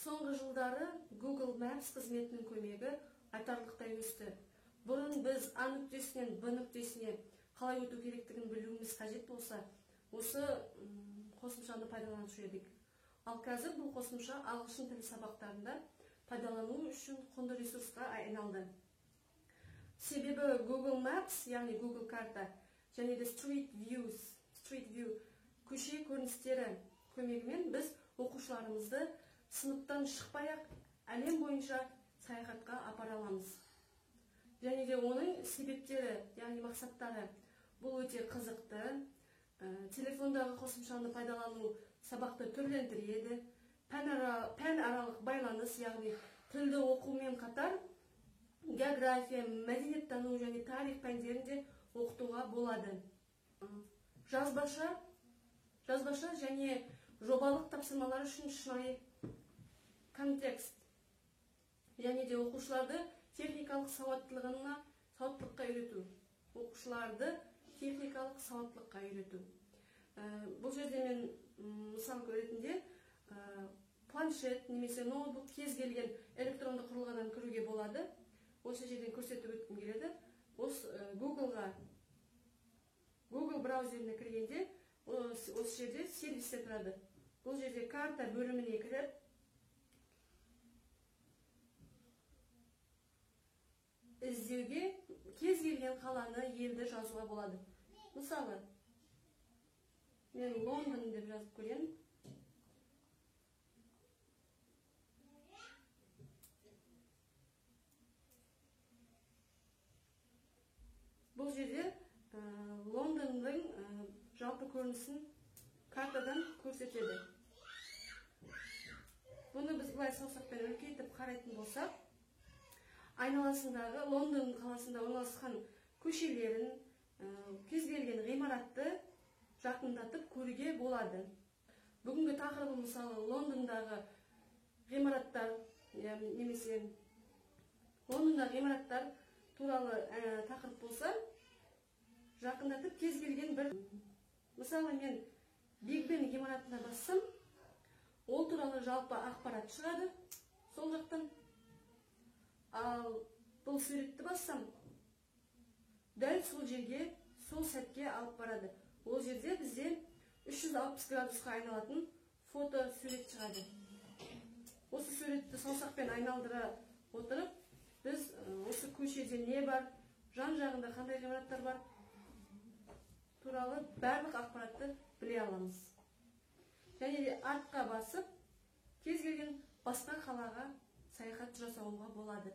Соңғы жылдары Google Maps қызметінің көмегі айтарлықтай өсті. Бұрын біз А нүктесінен Б нүктесіне қалай өту керектігін білуіміз қажет болса, осы қосымшаны пайдаланушы едік. Ал қазір бұл қосымша ағылшын тілі сабақтарында пайдалану үшін құнды ресурсқа айналды. Себебі Google Maps, яғни Google карта, және де Street View көше көріністері көмегімен біз оқушыларымызды сыныптан шықпай-ақ әлем бойынша саяхатқа апара аламыз. Және де оның себептері, яғни мақсаттары, бұл өте қызықты. Телефондағы қосымшаны пайдалану сабақты түрлендіреді. Пән аралық байланыс, яғни тілді оқумен қатар география, мәдениеттану және тарих пәндерінде оқытуға болады. Жазбаша және жобалық тапсырмалар үшін шынайы контекст, және де оқушыларды техникалық сауаттылыққа үйрету. Бұл жерде мен мысал ретінде планшет немесе ноутбук кез келген электронды құрылғыдан кіруге болады. Осы жерден көрсетіп өткім келеді. Google браузеріне кіргенде осы жерде сервистер тұрады. Бұл жерде карта бөліміне кіріп, іздеуге кез келген қаланы, елді жазуға болады. Мысалы, мен Лондон деп жазып көремін. Бұл жерде Лондонның жалпы көрінісін картадан көрсетеді. Бұны біз бұлай саусақпен үлкейтіп қарайтын болсақ, айналасындағы Лондон қаласында орналасқан көшелерін, кез келген ғимаратты жақындатып көруге болады. Бүгінгі тақырыбы мысалы Лондондағы ғимараттар немесе Лондондағы ғимараттар туралы тақырып болса, жақындатып кез келген бір, мысалы мен Биг Бен ғимаратына бассам, ол туралы жалпы ақпарат шығады сол жақтан. Ал бұл суретті бассам, дәл сол жерге, сол сәтке алып барады. Ол жерде бізде 360 градусқа айналатын фото сурет шығады. Осы суретті саусақпен айналдыра отырып, біз осы көшеде не бар, жан жағында қандай ғимараттар бар туралы барлық ақпаратты біле аламыз. Және де артқа басып, кез келген басқа қалаға саяхат жасауға болады.